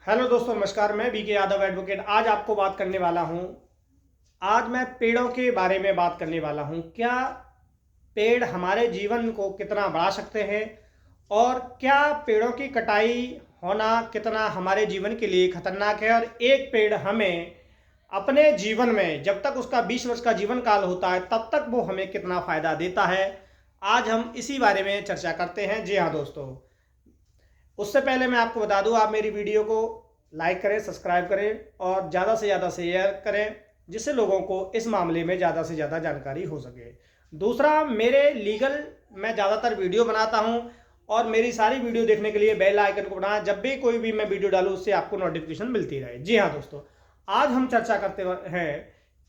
Hello दोस्तों, नमस्कार। मैं बीके यादव एडवोकेट आज आपको बात करने वाला हूं। आज मैं पेड़ों के बारे में बात करने वाला हूं। क्या पेड़ हमारे जीवन को कितना बढ़ा सकते हैं और क्या पेड़ों की कटाई होना कितना हमारे जीवन के लिए खतरनाक है, और एक पेड़ हमें अपने जीवन में जब तक उसका 20 वर्ष का जीवन काल होता है तब तक वो हमें कितना फ़ायदा देता है, आज हम इसी बारे में चर्चा करते हैं। जी हाँ दोस्तों, उससे पहले मैं आपको बता दूं, आप मेरी वीडियो को लाइक करें, सब्सक्राइब करें और ज़्यादा से ज़्यादा शेयर करें, जिससे लोगों को इस मामले में ज़्यादा से ज़्यादा जानकारी हो सके। दूसरा, मेरे लीगल मैं ज़्यादातर वीडियो बनाता हूं और मेरी सारी वीडियो देखने के लिए बेल आइकन को दबाएं। जब भी कोई भी मैं वीडियो डालूं उससे आपको नोटिफिकेशन मिलती रहे। जी हाँ दोस्तों, आज हम चर्चा करते हैं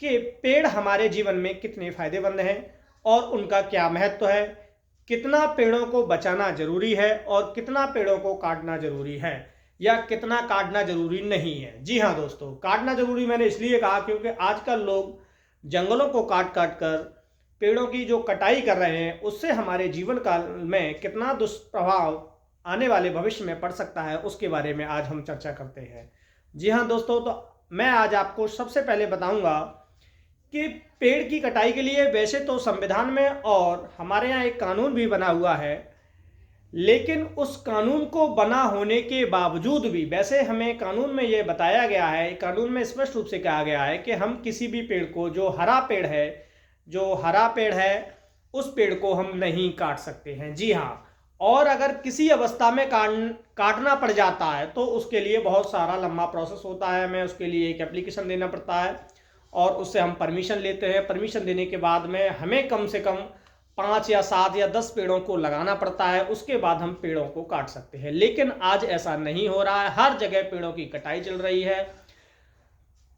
कि पेड़ हमारे जीवन में कितने फायदेमंद हैं और उनका क्या महत्व है, कितना पेड़ों को बचाना जरूरी है और कितना पेड़ों को काटना जरूरी है या कितना काटना जरूरी नहीं है। जी हाँ दोस्तों, काटना जरूरी मैंने इसलिए कहा क्योंकि आजकल लोग जंगलों को काट काट कर पेड़ों की जो कटाई कर रहे हैं, उससे हमारे जीवन काल में कितना दुष्प्रभाव आने वाले भविष्य में पड़ सकता है, उसके बारे में आज हम चर्चा करते हैं। जी हाँ दोस्तों, तो मैं आज आपको सबसे पहले बताऊंगा कि पेड़ की कटाई के लिए वैसे तो संविधान में और हमारे यहाँ एक कानून भी बना हुआ है, लेकिन उस कानून को बना होने के बावजूद भी वैसे हमें कानून में ये बताया गया है, कानून में स्पष्ट रूप से कहा गया है कि हम किसी भी पेड़ को जो हरा पेड़ है उस पेड़ को हम नहीं काट सकते हैं। जी हाँ, और अगर किसी अवस्था में काटना पड़ जाता है तो उसके लिए बहुत सारा लंबा प्रोसेस होता है। हमें उसके लिए एक एप्लीकेशन देना पड़ता है और उससे हम परमिशन लेते हैं। परमिशन देने के बाद में हमें कम से कम 5 या 7 या 10 पेड़ों को लगाना पड़ता है, उसके बाद हम पेड़ों को काट सकते हैं। लेकिन आज ऐसा नहीं हो रहा है, हर जगह पेड़ों की कटाई चल रही है।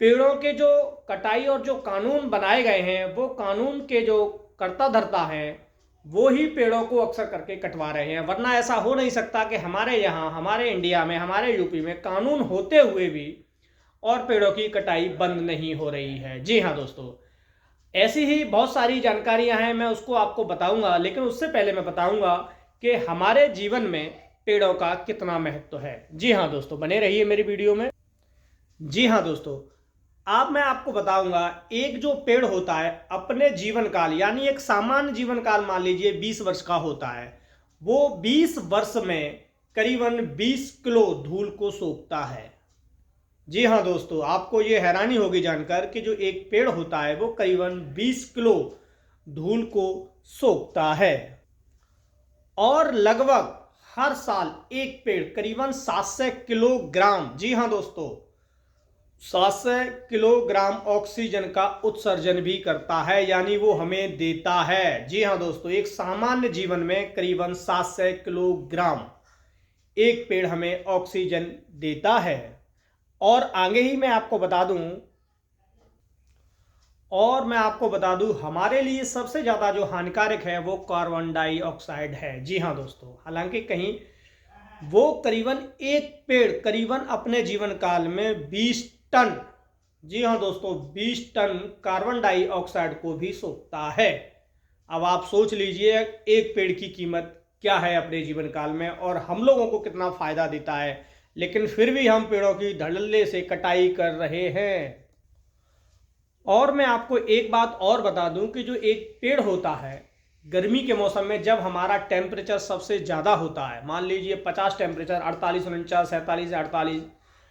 पेड़ों के जो कटाई और जो कानून बनाए गए हैं, वो कानून के जो कर्ता धर्ता हैं वो ही पेड़ों को अक्सर करके कटवा रहे हैं। वरना ऐसा हो नहीं सकता कि हमारे यहाँ, हमारे इंडिया में, हमारे यूपी में कानून होते हुए भी और पेड़ों की कटाई बंद नहीं हो रही है। जी हाँ दोस्तों, ऐसी ही बहुत सारी जानकारियां हैं, मैं उसको आपको बताऊंगा, लेकिन उससे पहले मैं बताऊंगा कि हमारे जीवन में पेड़ों का कितना महत्व है। जी हाँ दोस्तों, बने रहिए मेरी वीडियो में। जी हाँ दोस्तों, अब मैं आपको बताऊंगा, एक जो पेड़ होता है अपने जीवन काल, यानी एक सामान्य जीवन काल मान लीजिए 20 वर्ष का होता है, वो 20 वर्ष में करीबन 20 किलो धूल को सोखता है। जी हाँ दोस्तों, आपको ये हैरानी होगी जानकर कि जो एक पेड़ होता है वो करीबन 20 किलो धूल को सोखता है और लगभग हर साल एक पेड़ करीबन 700 किलोग्राम, जी हाँ दोस्तों, 700 किलोग्राम ऑक्सीजन का उत्सर्जन भी करता है, यानी वो हमें देता है। जी हाँ दोस्तों, एक सामान्य जीवन में करीबन 700 किलोग्राम एक पेड़ हमें ऑक्सीजन देता है। और आगे ही मैं आपको बता दूं हमारे लिए सबसे ज़्यादा जो हानिकारक है वो कार्बन डाइऑक्साइड है। जी हाँ दोस्तों, हालांकि कहीं वो करीबन एक पेड़ करीबन अपने जीवन काल में 20 टन, जी हाँ दोस्तों, 20 टन कार्बन डाइऑक्साइड को भी सोखता है। अब आप सोच लीजिए एक पेड़ की कीमत क्या है अपने जीवन काल में और हम लोगों को कितना फायदा देता है, लेकिन फिर भी हम पेड़ों की धड़ल्ले से कटाई कर रहे हैं। और मैं आपको एक बात और बता दूं कि जो एक पेड़ होता है, गर्मी के मौसम में जब हमारा टेम्परेचर सबसे ज़्यादा होता है, मान लीजिए 50 टेम्परेचर, 48, 49, 47 से 48,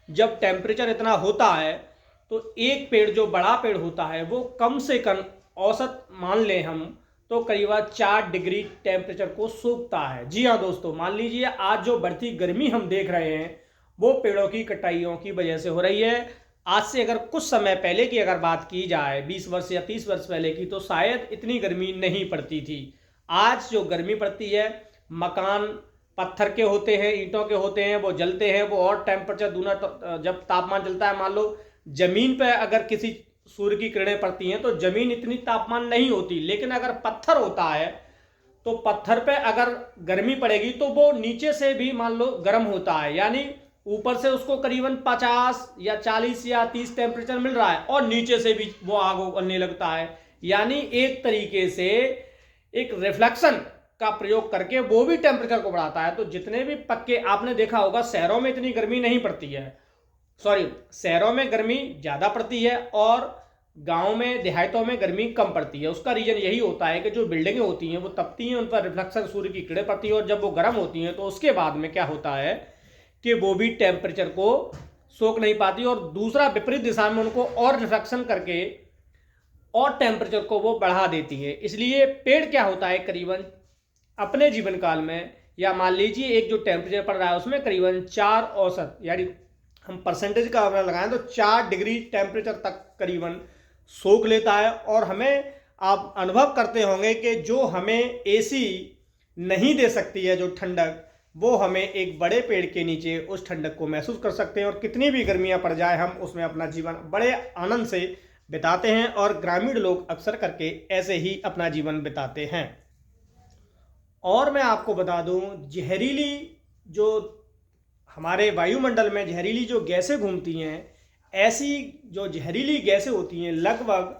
जब टेम्परेचर इतना होता है तो एक पेड़ जो बड़ा पेड़ होता है वो कम से कम औसत मान लें हम तो करीबन 4 डिग्री टेम्परेचर को सूखता है। जी हाँ दोस्तों, मान लीजिए आज जो बढ़ती गर्मी हम देख रहे हैं वो पेड़ों की कटाइयों की वजह से हो रही है। आज से अगर कुछ समय पहले की अगर बात की जाए, 20 वर्ष या 30 वर्ष पहले की, तो शायद इतनी गर्मी नहीं पड़ती थी। आज जो गर्मी पड़ती है, मकान पत्थर के होते हैं, ईंटों के होते हैं, वो जलते हैं, वो और टेम्परेचर दूना, जब तापमान जलता है, मान लो जमीन पर अगर किसी सूर्य की किरणें पड़ती हैं तो जमीन इतनी तापमान नहीं होती, लेकिन अगर पत्थर होता है तो पत्थर पे अगर गर्मी पड़ेगी तो वो नीचे से भी मान लो गर्म होता है, यानी ऊपर से उसको करीबन 50 या 40 या 30 टेम्परेचर मिल रहा है और नीचे से भी वो आग उगलने लगता है। यानी एक तरीके से एक रिफ्लेक्शन का प्रयोग करके वो भी टेम्परेचर को बढ़ाता है। तो जितने भी पक्के, आपने देखा होगा शहरों में इतनी गर्मी नहीं पड़ती है, सॉरी, शहरों में गर्मी ज़्यादा पड़ती है और गांव में देहातों में गर्मी कम पड़ती है। उसका रीज़न यही होता है कि जो बिल्डिंगें होती हैं वो तपती हैं, उन पर रिफ्लेक्शन सूर्य की किरणें पड़ती है और जब वो गर्म होती हैं तो उसके बाद में क्या होता है कि वो भी टेम्परेचर को सोख नहीं पाती और दूसरा विपरीत दिशा में उनको और रिफ्लेक्शन करके और टेम्परेचर को वो बढ़ा देती है। इसलिए पेड़ क्या होता है, करीबन अपने जीवन काल में, या मान लीजिए एक जो टेम्परेचर पड़ रहा है उसमें करीबन 4 औसत, यानी हम परसेंटेज का अगर लगाएं तो 4 डिग्री टेम्परेचर तक करीबन सोख लेता है। और हमें आप अनुभव करते होंगे कि जो हमें एसी नहीं दे सकती है जो ठंडक, वो हमें एक बड़े पेड़ के नीचे उस ठंडक को महसूस कर सकते हैं और कितनी भी गर्मियां पड़ जाए हम उसमें अपना जीवन बड़े आनंद से बिताते हैं और ग्रामीण लोग अक्सर करके ऐसे ही अपना जीवन बिताते हैं। और मैं आपको बता दूं, जहरीली जो हमारे वायुमंडल में जहरीली जो गैसें घूमती हैं, ऐसी जो जहरीली गैसें होती हैं लगभग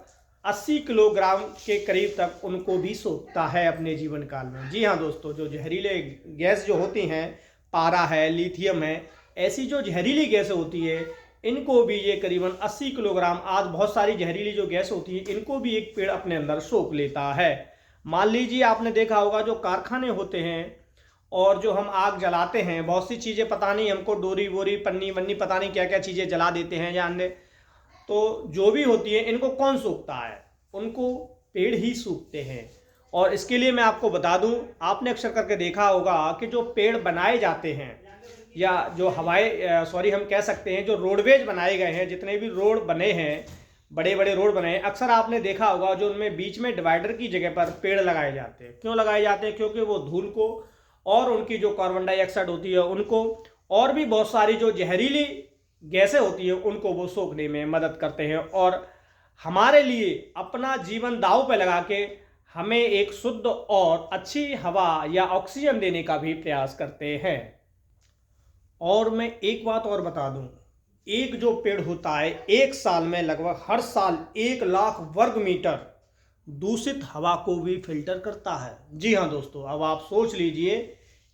80 किलोग्राम के करीब तक उनको भी सोखता है अपने जीवन काल में। जी हाँ दोस्तों, जो जहरीले गैस जो होती हैं, पारा है, लिथियम है, ऐसी जो जहरीली गैसें होती है इनको भी ये करीबन 80 किलोग्राम, आज बहुत सारी जहरीली जो गैस होती है इनको भी एक पेड़ अपने अंदर सोख लेता है। मान लीजिए आपने देखा होगा जो कारखाने होते हैं और जो हम आग जलाते हैं, बहुत सी चीज़ें पता नहीं हमको, डोरी वोरी पन्नी वन्नी पता नहीं क्या क्या चीज़ें जला देते हैं या अन्य, तो जो भी होती है इनको कौन सूखता है, उनको पेड़ ही सूखते हैं। और इसके लिए मैं आपको बता दूं, आपने अक्सर करके देखा होगा कि जो पेड़ बनाए जाते हैं या जो सॉरी हम कह सकते हैं जो रोडवेज बनाए गए हैं, जितने भी रोड बने हैं, बड़े बड़े रोड बने हैं, अक्सर आपने देखा होगा जो उनमें बीच में डिवाइडर की जगह पर पेड़ लगाए जाते हैं। क्यों लगाए जाते हैं? क्योंकि वो धूल को और उनकी जो कार्बन डाइऑक्साइड होती है उनको और भी बहुत सारी जो जहरीली गैसें होती है उनको वो सोखने में मदद करते हैं और हमारे लिए अपना जीवन दांव पे लगा के हमें एक शुद्ध और अच्छी हवा या ऑक्सीजन देने का भी प्रयास करते हैं। और मैं एक बात और बता दूं, एक जो पेड़ होता है एक साल में लगभग हर साल 1 लाख वर्ग मीटर दूषित हवा को भी फिल्टर करता है। जी हाँ दोस्तों, अब आप सोच लीजिए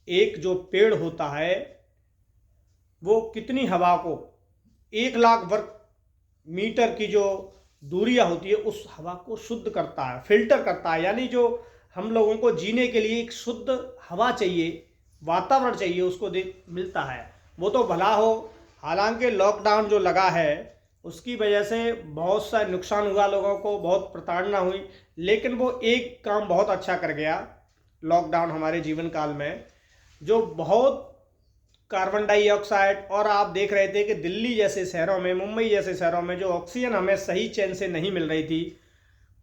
एक जो पेड़ होता है वो कितनी हवा को 1 लाख वर्ग मीटर की जो दूरियां होती है उस हवा को शुद्ध करता है, फिल्टर करता है। यानी जो हम लोगों को जीने के लिए एक शुद्ध हवा चाहिए, वातावरण चाहिए, उसको मिलता है। वो तो भला हो, हालांकि लॉकडाउन जो लगा है उसकी वजह से बहुत सा नुकसान हुआ, लोगों को बहुत प्रताड़ना हुई, लेकिन वो एक काम बहुत अच्छा कर गया लॉकडाउन हमारे जीवन काल में, जो बहुत कार्बन डाइऑक्साइड, और आप देख रहे थे कि दिल्ली जैसे शहरों में, मुंबई जैसे शहरों में जो ऑक्सीजन हमें सही चैन से नहीं मिल रही थी,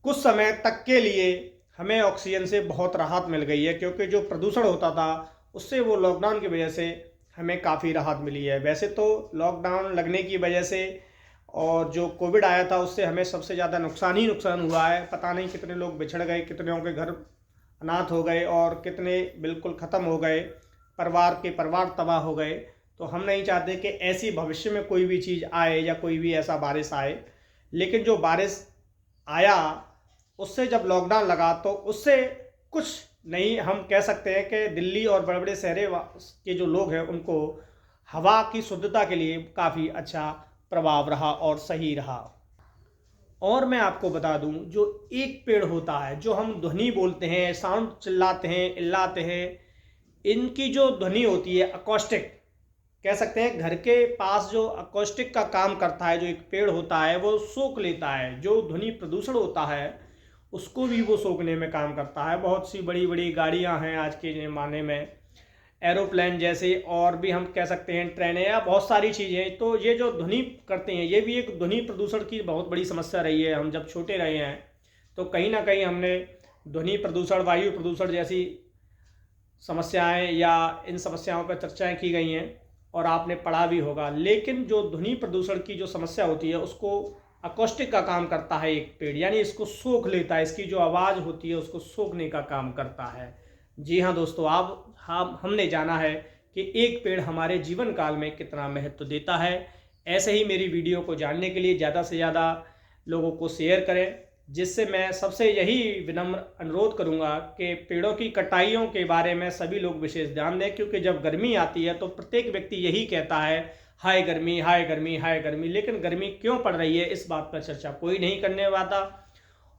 कुछ समय तक के लिए हमें ऑक्सीजन से बहुत राहत मिल गई है, क्योंकि जो प्रदूषण होता था उससे वो लॉकडाउन की वजह से हमें काफ़ी राहत मिली है। वैसे तो लॉकडाउन लगने की वजह से और जो कोविड आया था उससे हमें सबसे ज़्यादा नुकसान ही नुकसान हुआ है। पता नहीं कितने लोग बिछड़ गए, कितनों के घर अनाथ हो गए और कितने बिल्कुल ख़त्म हो गए, परिवार के परिवार तबाह हो गए। तो हम नहीं चाहते कि ऐसी भविष्य में कोई भी चीज़ आए या कोई भी ऐसा बारिश आए, लेकिन जो बारिश आया उससे जब लॉकडाउन लगा तो उससे कुछ नहीं हम कह सकते हैं कि दिल्ली और बड़े बड़े शहरे के जो लोग हैं उनको हवा की शुद्धता के लिए काफ़ी अच्छा प्रभाव रहा और सही रहा। और मैं आपको बता दूं, जो एक पेड़ होता है, जो हम ध्वनि बोलते हैं, साउंड चिल्लाते हैं, इल्लाते हैं, इनकी जो ध्वनि होती है अकॉस्टिक कह सकते हैं, घर के पास जो अकॉस्टिक का काम करता है, जो एक पेड़ होता है वो सोख लेता है। जो ध्वनि प्रदूषण होता है उसको भी वो सोखने में काम करता है। बहुत सी बड़ी बड़ी गाड़ियां हैं आज के ज़माने में, एरोप्लेन जैसे, और भी हम कह सकते हैं ट्रेनें या बहुत सारी चीज़ें, तो ये जो ध्वनि करते हैं ये भी एक ध्वनि प्रदूषण की बहुत बड़ी समस्या रही है। हम जब छोटे रहे हैं तो कहीं ना कहीं हमने ध्वनि प्रदूषण, वायु प्रदूषण जैसी समस्याएं या इन समस्याओं पर चर्चाएं की गई हैं और आपने पढ़ा भी होगा। लेकिन जो ध्वनि प्रदूषण की जो समस्या होती है उसको अकॉस्टिक का काम करता है एक पेड़, यानी इसको सोख लेता है, इसकी जो आवाज़ होती है उसको सोखने का काम करता है। जी हाँ दोस्तों, अब हमने जाना है कि एक पेड़ हमारे जीवन काल में कितना महत्व देता है। ऐसे ही मेरी वीडियो को जानने के लिए ज़्यादा से ज़्यादा लोगों को शेयर करें, जिससे मैं सबसे यही विनम्र अनुरोध करूंगा कि पेड़ों की कटाइयों के बारे में सभी लोग विशेष ध्यान दें, क्योंकि जब गर्मी आती है तो प्रत्येक व्यक्ति यही कहता है, हाय गर्मी, हाय गर्मी, हाय गर्मी। लेकिन गर्मी क्यों पड़ रही है, इस बात पर चर्चा कोई नहीं करने वाला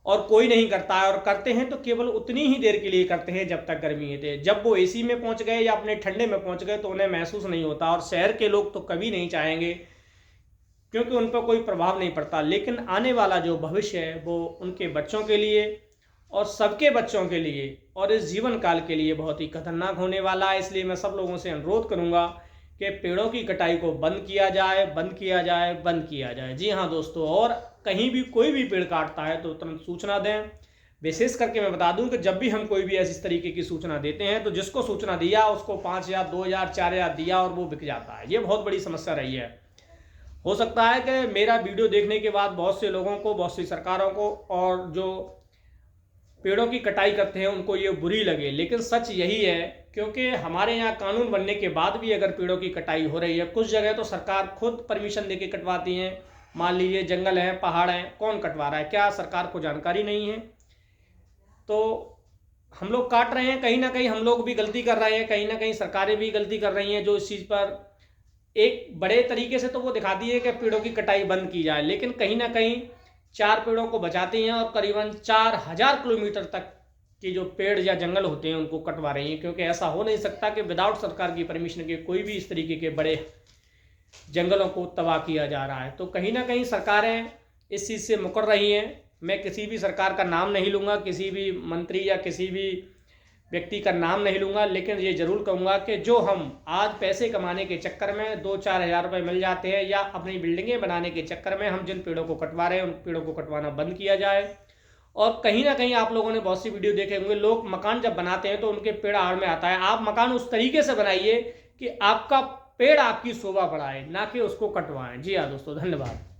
और कोई नहीं करता है, और करते हैं तो केवल उतनी ही देर के लिए करते हैं जब तक गर्मी है। जब वो एसी में पहुंच गए या अपने ठंडे में पहुंच गए तो उन्हें महसूस नहीं होता, और शहर के लोग तो कभी नहीं चाहेंगे क्योंकि उन पर कोई प्रभाव नहीं पड़ता। लेकिन आने वाला जो भविष्य है वो उनके बच्चों के लिए और सबके बच्चों के लिए और इस जीवन काल के लिए बहुत ही खतरनाक होने वाला है। इसलिए मैं सब लोगों से अनुरोध करूंगा कि पेड़ों की कटाई को बंद किया जाए, बंद किया जाए, बंद किया जाए। जी हाँ दोस्तों, और कहीं भी कोई भी पेड़ काटता है तो तुरंत सूचना दें। विशेष करके मैं बता दूं कि जब भी हम कोई भी ऐसी तरीके की सूचना देते हैं तो जिसको सूचना दिया उसको 5,000, 2,000, 4,000 दिया और वो बिक जाता है। ये बहुत बड़ी समस्या रही है। हो सकता है कि मेरा वीडियो देखने के बाद बहुत से लोगों को, बहुत सी सरकारों को और जो पेड़ों की कटाई करते हैं उनको ये बुरी लगे, लेकिन सच यही है। क्योंकि हमारे यहाँ कानून बनने के बाद भी अगर पेड़ों की कटाई हो रही है, कुछ जगह तो सरकार खुद परमिशन देके कटवाती है। मान लीजिए जंगल है, पहाड़ है, कौन कटवा रहा है? क्या सरकार को जानकारी नहीं है? तो हम लोग काट रहे हैं, कहीं ना कहीं हम लोग भी गलती कर रहे हैं, कहीं ना कहीं सरकारें भी गलती कर रही हैं जो इस चीज़ पर एक बड़े तरीके से तो वो दिखाती है कि पेड़ों की कटाई बंद की जाए, लेकिन कहीं ना कहीं 4 पेड़ों को बचाती हैं और करीबन 4,000 किलोमीटर तक के जो पेड़ या जंगल होते हैं उनको कटवा रही हैं। क्योंकि ऐसा हो नहीं सकता कि विदाउट सरकार की परमिशन के कोई भी इस तरीके के बड़े जंगलों को तबाह किया जा रहा है। तो कहीं ना कहीं सरकारें इस चीज़ से मुकर रही हैं। मैं किसी भी सरकार का नाम नहीं लूँगा, किसी भी मंत्री या किसी भी व्यक्ति का नाम नहीं लूँगा, लेकिन ये ज़रूर कहूँगा कि जो हम आज पैसे कमाने के चक्कर में 2-4 हज़ार रुपये मिल जाते हैं या अपनी बिल्डिंगें बनाने के चक्कर में हम जिन पेड़ों को कटवा रहे हैं उन पेड़ों को कटवाना बंद किया जाए। और कहीं ना कहीं आप लोगों ने बहुत सी वीडियो देखे होंगे, लोग मकान जब बनाते हैं तो उनके पेड़ आड़ में आता है। आप मकान उस तरीके से बनाइए कि आपका पेड़ आपकी शोभा बढ़ाए, ना कि उसको कटवाएं। जी हाँ दोस्तों, धन्यवाद।